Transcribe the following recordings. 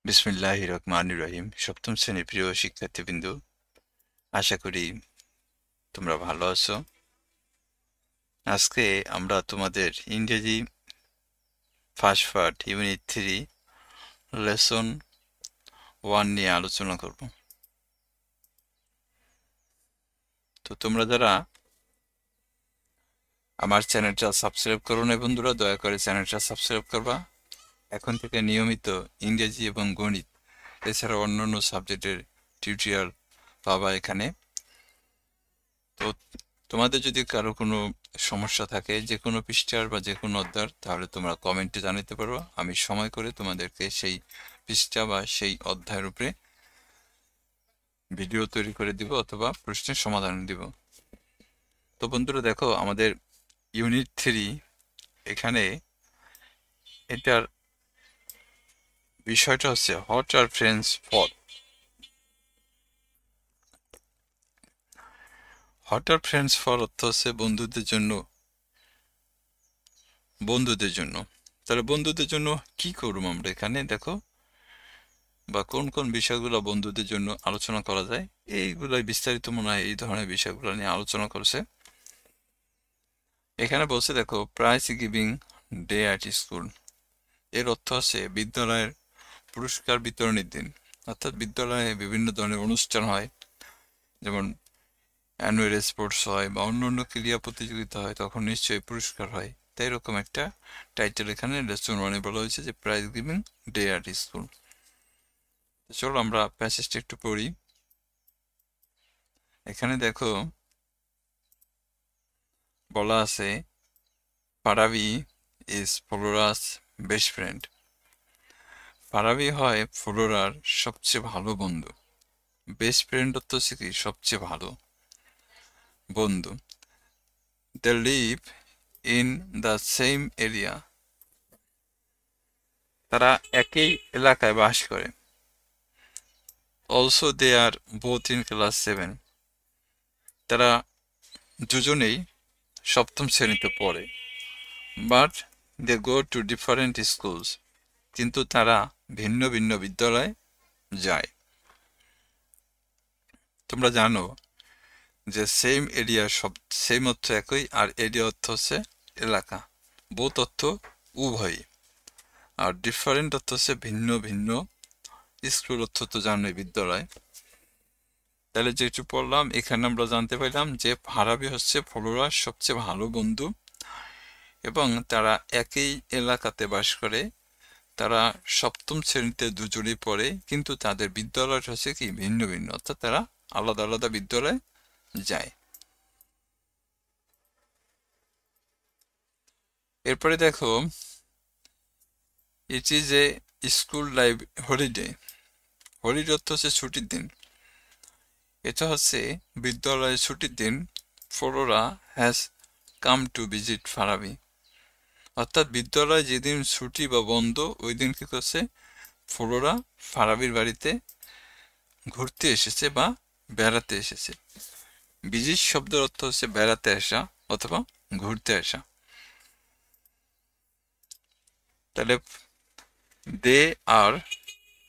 বিসমিল্লাহির রহমানির রহিম। সপ্তম শ্রেণীর প্রিয় শিক্ষার্থীবৃন্দ, আশা করি তোমরা ভালো আছো। আজকে আমরা তোমাদের ইংরেজি ফার্স্ট পার্ট ইউনিট 3 লেসন 1 নিয়ে আলোচনা করব। তো তোমরা যারা আমার চ্যানেলটা সাবস্ক্রাইব করো না বন্ধুরা, দয়া করে চ্যানেলটা সাবস্ক্রাইব করবা। এখন থেকে নিয়মিত ইংরেজি এবং গণিত এছাড়া অন্যান্য সাবজেক্টের টিউটোরিয়াল পাবা এখানে। তো তোমাদের যদি কারো কোনো সমস্যা থাকে যে কোনো পৃষ্ঠার বা যে কোনো অধ্যায়ের, তাহলে তোমরা কমেন্টে জানাতে পারো। আমি সময় করে তোমাদেরকে সেই পৃষ্ঠা বা সেই অধ্যায়ের উপরে ভিডিও তৈরি করে দিব অথবা প্রশ্নের সমাধান দিব। তো বন্ধুরা দেখো, আমাদের ইউনিট 3 এখানে এটার বিষয়টা হচ্ছে what are friends for. What are friends for অর্থ হচ্ছে বন্ধুদের জন্য। তাহলে বন্ধুদের জন্য কি করব আমরা এখানে দেখো, বা কোন কোন বিষয়গুলো বন্ধুদের জন্য আলোচনা করা যায়, এইগুলাই বিস্তারিত মনে হয় এই ধরনের বিষয়গুলো নিয়ে আলোচনা করছে। এখানে বলছে দেখো, prize giving day at school. এর অর্থ হচ্ছে বিদ্যালয়ের পুরস্কার বিতরণের দিন। অর্থাৎ বিদ্যালয়ে বিভিন্ন ধরনের অনুষ্ঠান হয়, যেমন অ্যানুয়াল স্পোর্টস হয় বা অন্য ক্রীড়া প্রতিযোগিতা হয়, তখন নিশ্চয়ই পুরস্কার হয়। তাই এরকম একটা টাইটেল এখানে লেসন 1-এ বলা হয়েছে যে prize giving day at school. চলো আমরা প্যাসেজটা একটু পড়ি। এখানে দেখো বলা আছে, Farabi is Flora's best friend. Farabi হয় ফ্লোরার সবচেয়ে ভালো বন্ধু। বেস্ট ফ্রেন্ড অর্থ হচ্ছে কি, সবচেয়ে ভালো বন্ধু। They live in the same area. তারা একই এলাকায় বাস করে। Also they are both in class 7। তারা দুজনেই সপ্তম শ্রেণীতে পড়ে। But they go to different schools. কিন্তু তারা ভিন্ন ভিন্ন বিদ্যালয়ে যায়। তোমরা জানো যে সেম এরিয়া, সব সেম অর্থ একই, আর এরিয়া অর্থ হচ্ছে এলাকা। বোথ অর্থ উভয়ই, আর ডিফারেন্ট অর্থ হচ্ছে ভিন্ন ভিন্ন। স্কুল অর্থ তো জানোই বিদ্যালয়। তাহলে যেটু পড়লাম এখানে আমরা জানতে পারলাম যে ফারাবি হচ্ছে ফ্লোরার সবচেয়ে ভালো বন্ধু এবং তারা একই এলাকাতে বাস করে। তারা সপ্তম শ্রেণীতে দুজনেই পড়ে, কিন্তু তাদের বিদ্যালয় হচ্ছে কি ভিন্ন ভিন্ন, অর্থাৎ তারা আলাদা আলাদা বিদ্যালয়ে যায়। এরপরে দেখো, it is a school life holiday. Holiday অর্থ হচ্ছে ছুটির দিন। এটা হচ্ছে বিদ্যালয়ের ছুটির দিন। Flora has come to visit Farabi. অর্থাৎ বিদ্যালয় যেদিন ছুটি বা বন্ধ, ওই দিন কি করছে, ফ্লোরা ফারাবির বাড়িতে ঘুরতে এসেছে বা বেড়াতে এসেছে। ভিজিট শব্দের অর্থ হচ্ছে বেড়াতে আসা অথবা ঘুরতে আসা। তাহলে দে আর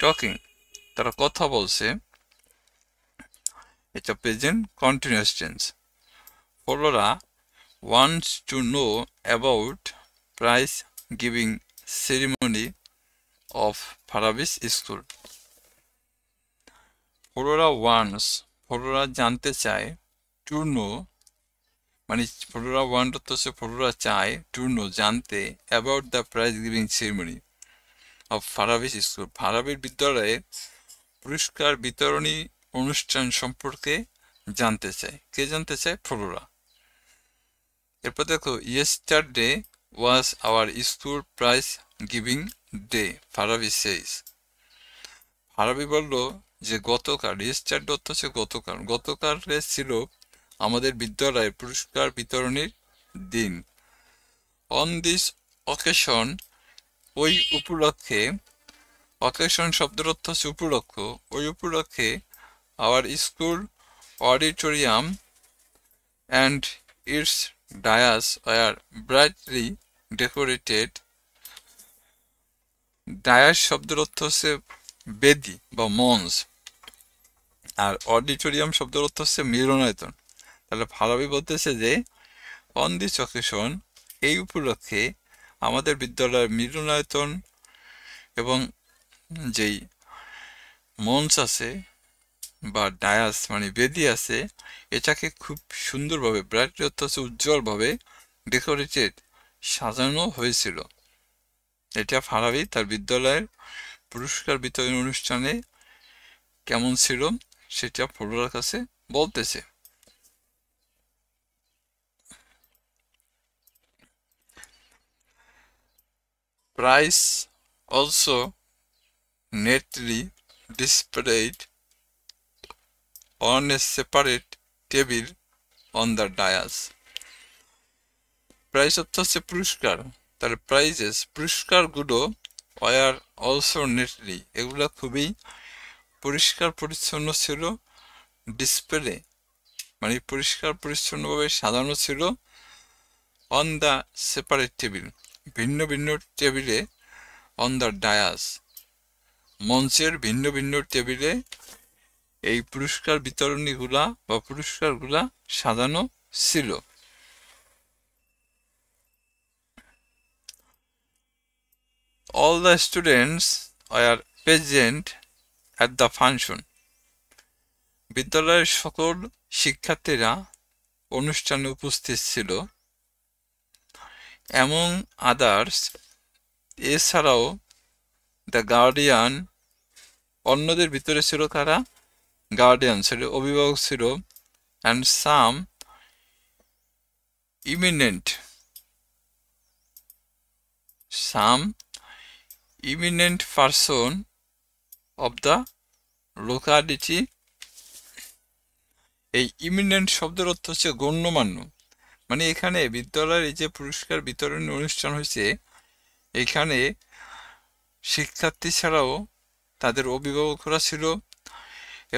টকিং, তারা কথা বলছে। এটা present continuous tense. Flora wants to know about prize giving ceremony of Farabi's school. Flora জানতে চায়, টু নো মানে ফ্লোরা ওয়ান্ট হচ্ছে ফ্লোরা চায়, টু নো জানতে, about the prize giving ceremony of Farabi's school. ফারাবির বিদ্যালয়ে পুরস্কার বিতরণী অনুষ্ঠান সম্পর্কে জানতে চায়। কে জানতে চায়? ফ্লোরা। এরপর দেখো, yesterday was our school prize giving day, Farabi says. Farabi বলল যে গতকাল, ইয়েস্টারডে অর্থ হচ্ছে গতকাল, গতকালে ছিল আমাদের বিদ্যালয়ের পুরস্কার বিতরণের দিন। অন দিস অকেশন, ওই উপলক্ষে, অকেশন শব্দের অর্থ হচ্ছে উপলক্ষ, ওই উপলক্ষে our school auditorium and its dais were brightly decorated. Dais শব্দের অর্থ হচ্ছে বেদি বা মঞ্চ, আর অডিটোরিয়াম শব্দের অর্থ হচ্ছে মিলনায়তন। তাহলে ফারাবি বলতেছে যে অন দিস অকেশন, এই উপলক্ষে আমাদের বিদ্যালয়ের মিলনায়তন এবং যেই মঞ্চ আছে বা ডায়াস মানে বেদি আছে, এটাকে খুব সুন্দরভাবে ব্রাইটলি অর্থ হচ্ছে উজ্জ্বলভাবে ডেকোরেটেড সাজানো হয়েছিল। এটা ফারাবি তার বিদ্যালয়ের পুরস্কার বিতরণ অনুষ্ঠানে কেমন ছিল সেটা ফ্লোরার কাছে বলতেছে। Price also neatly displayed on a separate table on the dais. Price অর্থ হচ্ছে পুরস্কার, তাহলে প্রাইজেস পুরস্কারগুলো ওয়ার অলসো নেটলি, এগুলো খুবই পরিষ্কার পরিচ্ছন্ন ছিল, ডিসপ্লে মানে পরিষ্কার পরিচ্ছন্নভাবে সাজানো ছিল, অন দ্য সেপারেট টেবিল ভিন্ন ভিন্ন টেবিলে, অন দ্য ডায়াস মঞ্চের ভিন্ন ভিন্ন টেবিলে এই পুরস্কার বিতরণীগুলা বা পুরস্কারগুলা সাজানো ছিল। All the students were present at the function. বিদ্যালয়ের সকল শিক্ষার্থীরা অনুষ্ঠানে উপস্থিত ছিল। Among others, এছাড়াও দ্য গার্ডিয়ান, অন্যদের ভিতরে ছিল কারা? গার্ডিয়ান ছিল, অভিভাবক ছিল, and some eminent person of the locality. এই ইমিনেন্ট শব্দের অর্থ হচ্ছে গণ্যমান্য, মানে এখানে বিদ্যালয়ের এই যে পুরস্কার বিতরণ অনুষ্ঠান হয়েছে, এখানে শিক্ষার্থী ছাড়াও তাদের অভিভাবকরা ছিল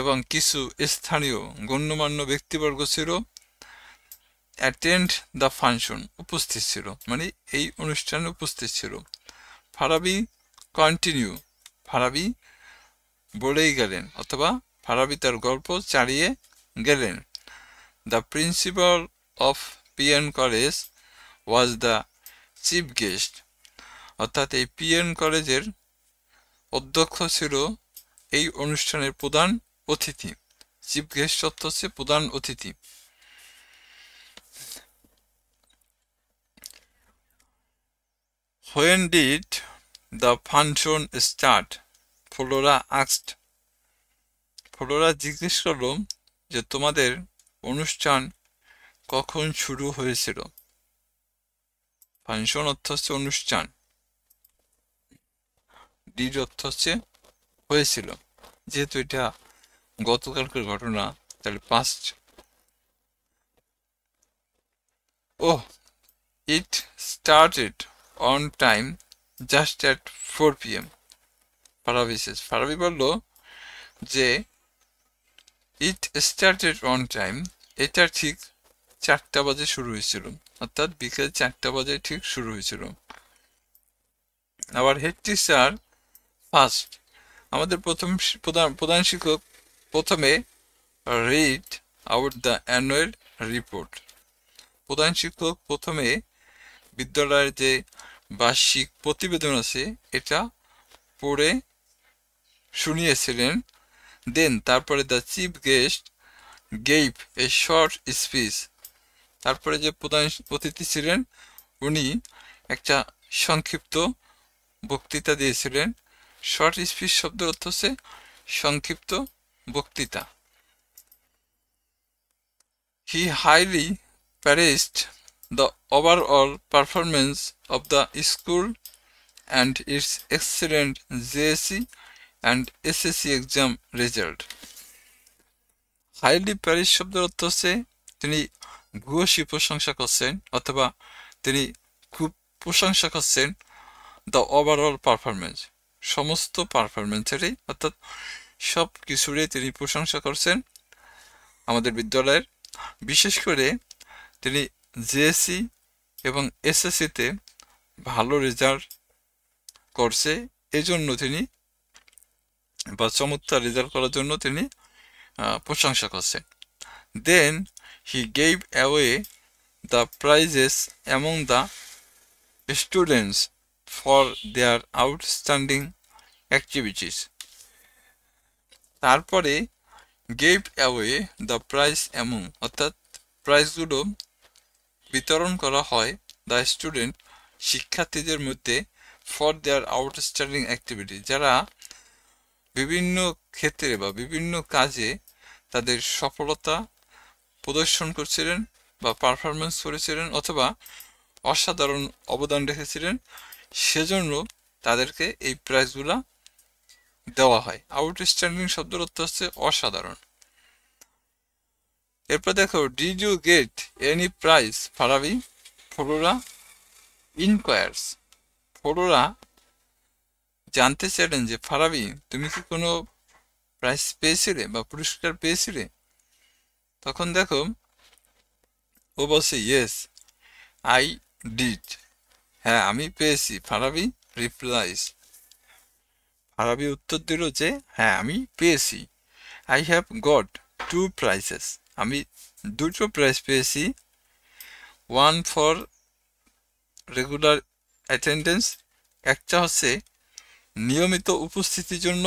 এবং কিছু স্থানীয় গণ্যমান্য ব্যক্তিবর্গ ছিল। অ্যাটেন্ড দ্য ফাংশন উপস্থিত ছিল, মানে এই অনুষ্ঠানে উপস্থিত ছিল। ফারাবি কন্টিনিউ, ফারাবি বলেই গেলেন অথবা ফারাবি তার গল্প চালিয়ে গেলেন। The principal of PN college was the chief guest, অর্থাৎ এই পিএন কলেজের অধ্যক্ষ ছিল এই অনুষ্ঠানের প্রধান অতিথি। চিফ গেস্ট অর্থ হচ্ছে প্রধান অতিথি। When did the function start? Flora asked. Flora জিজ্ঞেস করল যে তোমাদের অনুষ্ঠান কখন শুরু হয়েছিল? ফাংশন অর্থ হচ্ছে অনুষ্ঠান, ডিড অর্থ হচ্ছে হয়েছিল, যেহেতু এটা গতকালকের ঘটনা তাহলে past. Oh, it started on time just at 4 p.m. Farabi বলল যে ইট স্টার্টেড অন টাইম, এটা ঠিক 4টা বাজে শুরু হয়েছিল, অর্থাৎ বিকেল 4টা বাজে ঠিক শুরু হয়েছিল। আবার হেড টিচার ফার্স্ট, আমাদের প্রধান শিক্ষক প্রথমে read out the annual report, প্রধান শিক্ষক প্রথমে বিদ্যালয়ের যে বার্ষিক প্রতিবেদন আছে এটা পড়ে শুনিয়েছিলেন। দেন তারপরে the chief guest gave a short speech, তারপরে যে প্রধান অতিথি ছিলেন উনি একটা সংক্ষিপ্ত বক্তৃতা দিয়েছিলেন। শর্ট স্পিচ শব্দের অর্থ হচ্ছে সংক্ষিপ্ত বক্তৃতা। হি highly প্যারেজড the overall performance of the school and its excellent JSC and SSC exam result. Highly Paris শব্দের অর্থ হচ্ছে তিনি ভূয়সী প্রশংসা করছেন অথবা তিনি খুব প্রশংসা করছেন দ্য ওভারঅল পারফরমেন্স, সমস্ত পারফরমেন্সেরই অর্থাৎ সব কিছুরই তিনি প্রশংসা করছেন আমাদের বিদ্যালয়ের। বিশেষ করে তিনি জেএসসি এবং এসএসসিতে ভালো রেজাল্ট করছে, এজন্য তিনি বা চমৎকার রেজাল্ট করার জন্য তিনি প্রশংসা করছেন। Then he gave away the prizes among the students for their outstanding activities. তারপরে gave away the prize among, অর্থাৎ প্রাইজগুলো বিতরণ করা হয় দ্য স্টুডেন্ট, শিক্ষার্থীদের মধ্যে, ফর দেয়ার আউটস্ট্যান্ডিং অ্যাক্টিভিটি, যারা বিভিন্ন ক্ষেত্রে বা বিভিন্ন কাজে তাদের সফলতা প্রদর্শন করছিলেন বা পারফরমেন্স করেছিলেন অথবা অসাধারণ অবদান রেখেছিলেন, সেজন্য তাদেরকে এই প্রাইজগুলা দেওয়া হয়। আউটস্ট্যান্ডিং শব্দের অর্থ হচ্ছে অসাধারণ। এরপর দেখো, did you get any prize Farabi? Flora inquires. Flora জানতে চাইলেন যে ফারাবি, তুমি কি কোনো প্রাইজ পেয়েছিলে বা পুরস্কার পেয়েছিলে? তখন দেখো ও বলছে ইয়েস আই ডিড, হ্যাঁ আমি পেয়েছি। ফারাবি রিপ্লাইজ, ফারাবি উত্তর দিল যে হ্যাঁ আমি পেয়েছি। আই হ্যাভ গট 2 prizes, আমি 2টো প্রাইজ পেয়েছি। ওয়ান ফর রেগুলার অ্যাটেন্ডেন্স, একটা হচ্ছে নিয়মিত উপস্থিতির জন্য,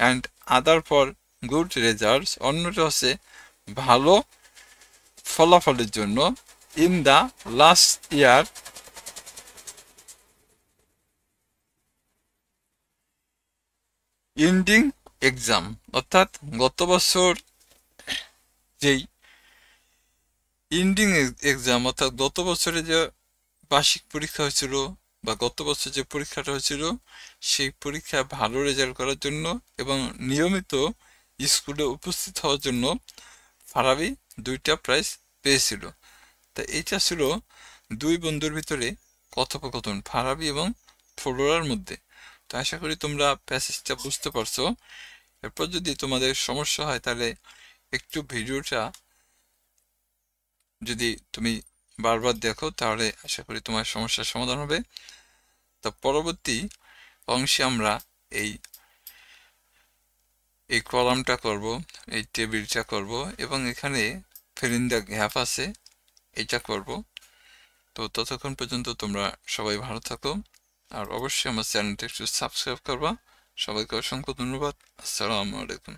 and other for good results, অন্যটা হচ্ছে ভালো ফলাফলের জন্য। In the last year ending exam, অর্থাৎ গত বছর যেই ইন্ডিং এক্সাম, অর্থাৎ গত বছরে যে বার্ষিক পরীক্ষা হয়েছিল বা গত বছর যে পরীক্ষাটা হয়েছিল, সেই পরীক্ষায় ভালো রেজাল্ট করার জন্য এবং নিয়মিত স্কুলে উপস্থিত হওয়ার জন্য ফারাবি 2টা প্রাইজ পেয়েছিল। তা এইটা ছিল দুই বন্ধুর ভিতরে কথোপকথন ফারাবি এবং ফ্লোরার মধ্যে। তো আশা করি তোমরা প্যাসেজটা বুঝতে পারছো। এরপর যদি তোমাদের সমস্যা হয় তাহলে একটু ভিডিওটা যদি তুমি বারবার দেখো তাহলে আশা করি তোমার সমস্যার সমাধান হবে। তা পরবর্তী অংশে আমরা এই কলামটা করব, এই টেবিলটা করব এবং এখানে ফিল ইন দ্য গ্যাপ আছে, এটা করব। তো ততক্ষণ পর্যন্ত তোমরা সবাই ভালো থাকো, আর অবশ্যই আমার চ্যানেলটা একটু সাবস্ক্রাইব করবা। সবাইকে অসংখ্য ধন্যবাদ। আসসালামু আলাইকুম।